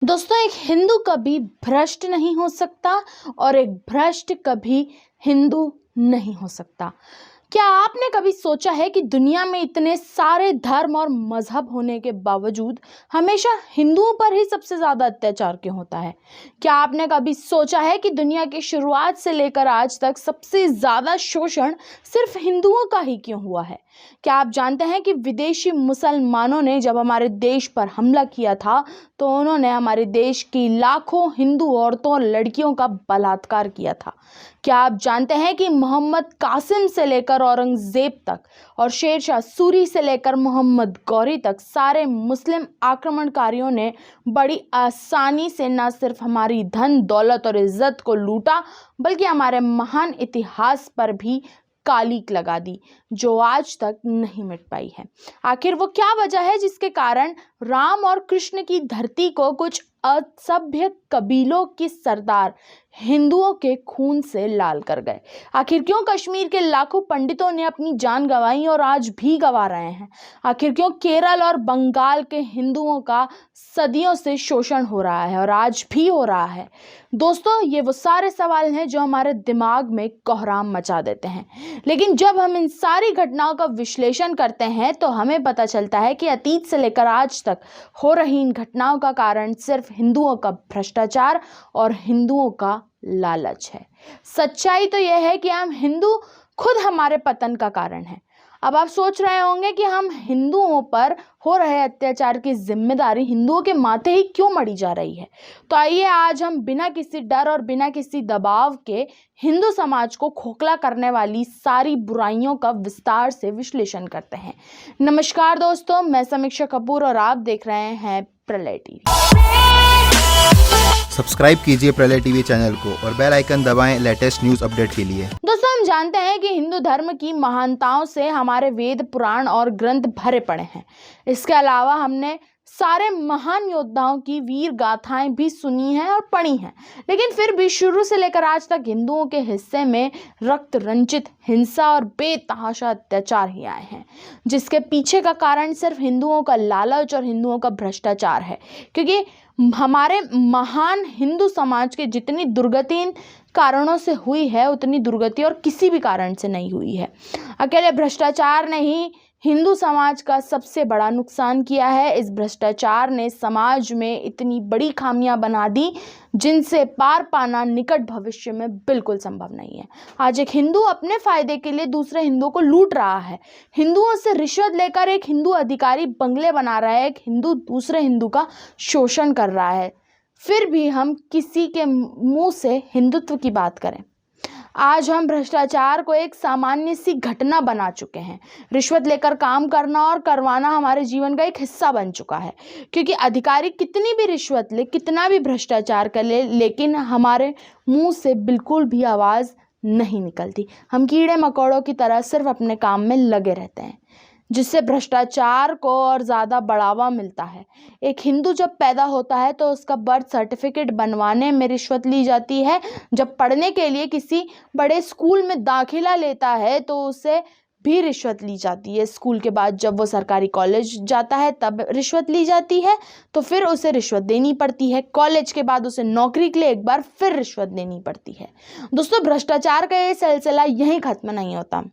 दोस्तों, एक हिंदू कभी भ्रष्ट नहीं हो सकता और एक भ्रष्ट कभी हिंदू नहीं हो सकता। क्या आपने कभी सोचा है कि दुनिया में इतने सारे धर्म और मजहब होने के बावजूद हमेशा हिंदुओं पर ही सबसे ज्यादा अत्याचार क्यों होता है? क्या आपने कभी सोचा है कि दुनिया की शुरुआत से लेकर आज तक सबसे ज्यादा शोषण सिर्फ हिंदुओं का ही क्यों हुआ है? क्या आप जानते हैं कि विदेशी मुसलमानों ने जब हमारे देश पर हमला किया था तो उन्होंने हमारे देश की लाखों हिंदू औरतों और लड़कियों का बलात्कार किया था? क्या आप जानते हैं कि मोहम्मद कासिम से लेकर औरंगजेब तक और शेरशाह सूरी से लेकर मोहम्मद गौरी तक सारे मुस्लिम आक्रमणकारियों ने बड़ी आसानी से न सिर्फ हमारी धन दौलत और इज्जत को लूटा, बल्कि हमारे महान इतिहास पर भी कालिक लगा दी, जो आज तक नहीं मिट पाई है। आखिर वो क्या वजह है जिसके कारण राम और कृष्ण की धरती को कुछ असभ्य कबीलों की सरदार हिंदुओं के खून से लाल कर गए? आखिर क्यों कश्मीर के लाखों पंडितों ने अपनी जान गंवाई और आज भी गंवा रहे हैं? आखिर क्यों केरल और बंगाल के हिंदुओं का सदियों से शोषण हो रहा है और आज भी हो रहा है? दोस्तों, ये वो सारे सवाल हैं जो हमारे दिमाग में कोहराम मचा देते हैं। लेकिन जब हम इन सारी घटनाओं का विश्लेषण करते हैं तो हमें पता चलता है कि अतीत से लेकर आज तक हो रही इन घटनाओं का कारण सिर्फ हिंदुओं का भ्रष्टाचार और हिंदुओं का लालच है। सच्चाई तो यह है कि हम हिंदू खुद हमारे पतन का कारण हैं। अब आप सोच रहे होंगे कि हम हिंदुओं पर हो रहे अत्याचार की जिम्मेदारी हिंदुओं के माथे ही क्यों मढ़ी जा रही है। तो आइए आज हम बिना किसी डर और बिना किसी दबाव के हिंदू समाज को खोखला करने वाली सारी बुराइयों का विस्तार से विश्लेषण करते हैं। नमस्कार दोस्तों, मैं समीक्षा कपूर और आप देख रहे हैं प्रलय टीवी। सब्सक्राइब कीजिए प्रलय टीवी चैनल को और बेल आइकन दबाएं लेटेस्ट न्यूज अपडेट के लिए। दोस्तों, हम जानते हैं कि हिंदू धर्म की महानताओं से हमारे वेद पुराण और ग्रंथ भरे पड़े हैं। इसके अलावा हमने सारे महान योद्धाओं की वीर गाथाएं भी सुनी हैं और पढ़ी हैं। लेकिन फिर भी शुरू से लेकर आज तक हिंदुओं के हिस्से में रक्त रंजित हिंसा और बेतहाशा अत्याचार ही आए हैं, जिसके पीछे का कारण सिर्फ हिंदुओं का लालच और हिंदुओं का भ्रष्टाचार है। क्योंकि हमारे महान हिंदू समाज के जितनी दुर्गति इन कारणों से हुई है, उतनी दुर्गति और किसी भी कारण से नहीं हुई है। अकेले भ्रष्टाचार ने ही हिंदू समाज का सबसे बड़ा नुकसान किया है। इस भ्रष्टाचार ने समाज में इतनी बड़ी खामियां बना दी जिनसे पार पाना निकट भविष्य में बिल्कुल संभव नहीं है। आज एक हिंदू अपने फायदे के लिए दूसरे हिंदुओं को लूट रहा है। हिंदुओं से रिश्वत लेकर एक हिंदू अधिकारी बंगले बना रहा है, एक हिंदू दूसरे हिंदू का शोषण कर रहा है। फिर भी हम किसी के मुंह से हिंदुत्व की बात करें। आज हम भ्रष्टाचार को एक सामान्य सी घटना बना चुके हैं। रिश्वत लेकर काम करना और करवाना हमारे जीवन का एक हिस्सा बन चुका है। क्योंकि अधिकारी कितनी भी रिश्वत ले, कितना भी भ्रष्टाचार कर ले, लेकिन हमारे मुंह से बिल्कुल भी आवाज़ नहीं निकलती। हम कीड़े मकोड़ों की तरह सिर्फ अपने काम में लगे रहते हैं, जिससे भ्रष्टाचार को और ज़्यादा बढ़ावा मिलता है। एक हिंदू जब पैदा होता है तो उसका बर्थ सर्टिफिकेट बनवाने में रिश्वत ली जाती है। जब पढ़ने के लिए किसी बड़े स्कूल में दाखिला लेता है तो उसे भी रिश्वत ली जाती है। स्कूल के बाद जब वो सरकारी कॉलेज जाता है तब रिश्वत ली जाती है, तो फिर उसे रिश्वत देनी पड़ती है। कॉलेज के बाद उसे नौकरी के लिए एक बार फिर रिश्वत देनी पड़ती है। दोस्तों, भ्रष्टाचार का ये सिलसिला यहीं खत्म नहीं होता,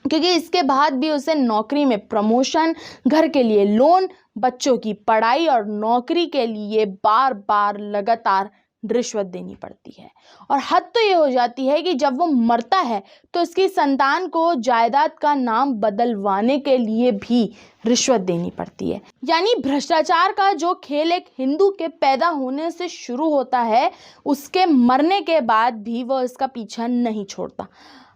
क्योंकि इसके बाद भी उसे नौकरी में प्रमोशन, घर के लिए लोन, बच्चों की पढ़ाई और नौकरी के लिए बार बार लगातार रिश्वत देनी पड़ती है। और हद तो ये हो जाती है कि जब वो मरता है तो उसकी संतान को जायदाद का नाम बदलवाने के लिए भी रिश्वत देनी पड़ती है। यानी भ्रष्टाचार का जो खेल एक हिंदू के पैदा होने से शुरू होता है, उसके मरने के बाद भी वो इसका पीछा नहीं छोड़ता।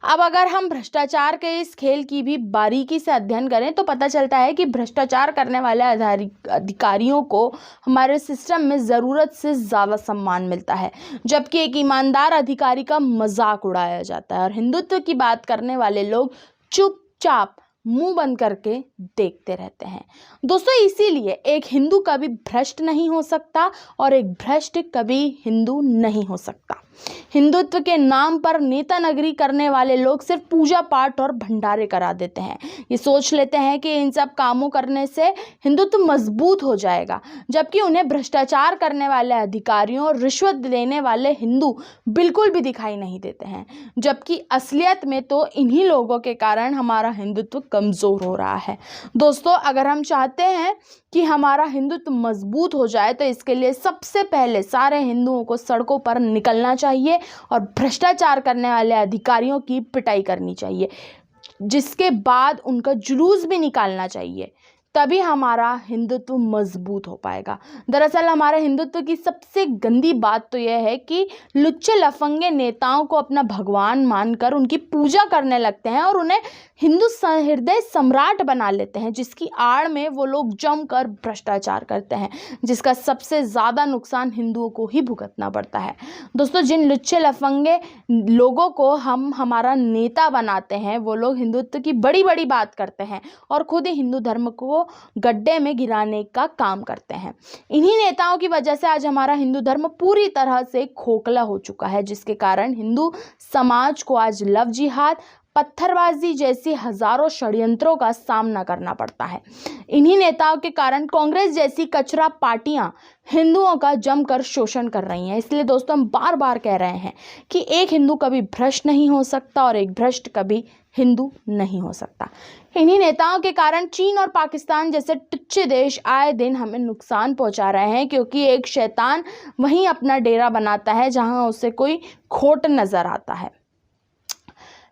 अब अगर हम भ्रष्टाचार के इस खेल की भी बारीकी से अध्ययन करें तो पता चलता है कि भ्रष्टाचार करने वाले अधिकारियों को हमारे सिस्टम में ज़रूरत से ज़्यादा सम्मान मिलता है, जबकि एक ईमानदार अधिकारी का मजाक उड़ाया जाता है और हिंदुत्व की बात करने वाले लोग चुपचाप मुंह बंद करके देखते रहते हैं। दोस्तों, इसीलिए एक हिंदू कभी भ्रष्ट नहीं हो सकता और एक भ्रष्ट कभी हिंदू नहीं हो सकता। हिंदुत्व के नाम पर नेता नगरी करने वाले लोग सिर्फ पूजा पाठ और भंडारे करा देते हैं। ये सोच लेते हैं कि इन सब कामों करने से हिंदुत्व मजबूत हो जाएगा, जबकि उन्हें भ्रष्टाचार करने वाले अधिकारियों और रिश्वत देने वाले हिंदू बिल्कुल भी दिखाई नहीं देते हैं। जबकि असलियत में तो इन्हीं लोगों के कारण हमारा हिंदुत्व कमज़ोर हो रहा है। दोस्तों, अगर हम चाहते हैं कि हमारा हिंदुत्व मजबूत हो जाए तो इसके लिए सबसे पहले सारे हिंदुओं को सड़कों पर निकलना चाहिए और भ्रष्टाचार करने वाले अधिकारियों की पिटाई करनी चाहिए, जिसके बाद उनका जुलूस भी निकालना चाहिए। तभी हमारा हिंदुत्व मजबूत हो पाएगा। दरअसल हमारे हिंदुत्व की सबसे गंदी बात तो यह है कि लुच्चे लफंगे नेताओं को अपना भगवान मानकर उनकी पूजा करने लगते हैं और उन्हें हिंदू हृदय सम्राट बना लेते हैं, जिसकी आड़ में वो लोग जमकर भ्रष्टाचार करते हैं, जिसका सबसे ज़्यादा नुकसान हिंदुओं को ही भुगतना पड़ता है। दोस्तों, जिन लुच्चे लफंगे लोगों को हम हमारा नेता बनाते हैं वो लोग हिंदुत्व की बड़ी बड़ी बात करते हैं और खुद ही हिंदू धर्म को गड्ढे में गिराने का काम करते हैं। इन्हीं नेताओं की वजह से आज हमारा हिंदू धर्म पूरी तरह से खोखला हो चुका है, जिसके कारण हिंदू समाज को आज लव जिहाद, पत्थरबाजी जैसी हजारों षड्यंत्रों का सामना करना पड़ता है। इन्हीं नेताओं के कारण कांग्रेस जैसी कचरा पार्टियां हिंदुओं का जमकर शोषण कर रही हैं। इसलिए दोस्तों, हम बार बार कह रहे हैं कि एक हिंदू कभी भ्रष्ट नहीं हो सकता और एक भ्रष्ट कभी हिंदू नहीं हो सकता। इन्हीं नेताओं के कारण चीन और पाकिस्तान जैसे टुच्चे देश आए दिन हमें नुकसान पहुंचा रहे हैं, क्योंकि एक शैतान वहीं अपना डेरा बनाता है जहां उसे कोई खोट नजर आता है।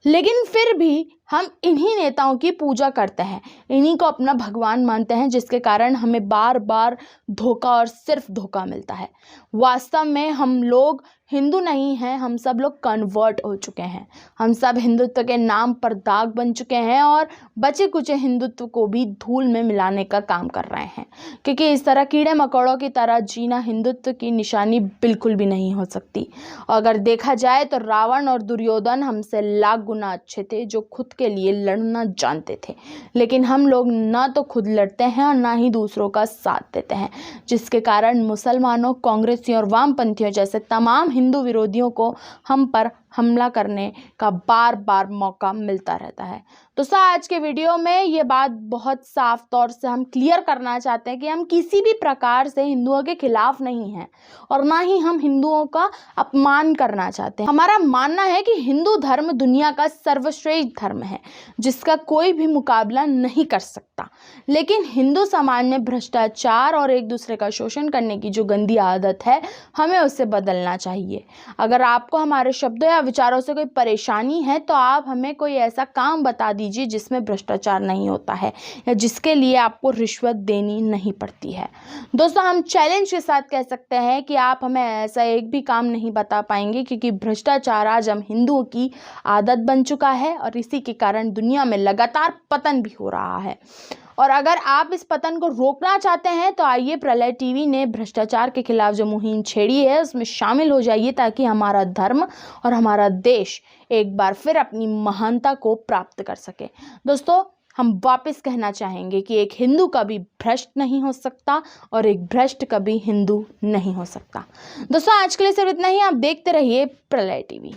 लेकिन फिर भी हम इन्हीं नेताओं की पूजा करते हैं, इन्हीं को अपना भगवान मानते हैं, जिसके कारण हमें बार बार धोखा और सिर्फ धोखा मिलता है। वास्तव में हम लोग हिंदू नहीं हैं, हम सब लोग कन्वर्ट हो चुके हैं। हम सब हिंदुत्व के नाम पर दाग बन चुके हैं और बचे कुचे हिंदुत्व को भी धूल में मिलाने का काम कर रहे हैं, क्योंकि इस तरह कीड़े मकोड़ों की तरह जीना हिंदुत्व की निशानी बिल्कुल भी नहीं हो सकती। और अगर देखा जाए तो रावण और दुर्योधन हमसे लाख गुना अच्छे थे, जो खुद के लिए लड़ना जानते थे, लेकिन हम लोग ना तो खुद लड़ते हैं और ना ही दूसरों का साथ देते हैं, जिसके कारण मुसलमानों, कांग्रेसियों और वामपंथियों जैसे तमाम हिंदू विरोधियों को हम पर हमला करने का बार बार मौका मिलता रहता है। दोस्तों, आज के वीडियो में ये बात बहुत साफ तौर से हम क्लियर करना चाहते हैं कि हम किसी भी प्रकार से हिंदुओं के खिलाफ नहीं हैं और ना ही हम हिंदुओं का अपमान करना चाहते हैं। हमारा मानना है कि हिंदू धर्म दुनिया का सर्वश्रेष्ठ धर्म है, जिसका कोई भी मुकाबला नहीं कर सकता। लेकिन हिंदू समाज में भ्रष्टाचार और एक दूसरे का शोषण करने की जो गंदी आदत है, हमें उसे बदलना चाहिए। अगर आपको हमारे शब्दों या विचारों से कोई परेशानी है तो आप हमें कोई ऐसा काम बता दीजिए जिसमें भ्रष्टाचार नहीं होता है या जिसके लिए आपको रिश्वत देनी नहीं पड़ती है। दोस्तों, हम चैलेंज के साथ कह सकते हैं कि आप हमें ऐसा एक भी काम नहीं बता पाएंगे, क्योंकि भ्रष्टाचार आज हम हिंदुओं की आदत बन चुका है और इसी के कारण दुनिया में लगातार पतन भी हो रहा है। और अगर आप इस पतन को रोकना चाहते हैं तो आइए, प्रलय टीवी ने भ्रष्टाचार के खिलाफ जो मुहिम छेड़ी है उसमें शामिल हो जाइए, ताकि हमारा धर्म और हमारा देश एक बार फिर अपनी महानता को प्राप्त कर सके। दोस्तों, हम वापस कहना चाहेंगे कि एक हिंदू कभी भ्रष्ट नहीं हो सकता और एक भ्रष्ट कभी हिंदू नहीं हो सकता। दोस्तों, आज के लिए सिर्फ इतना ही। आप देखते रहिए प्रलय टीवी।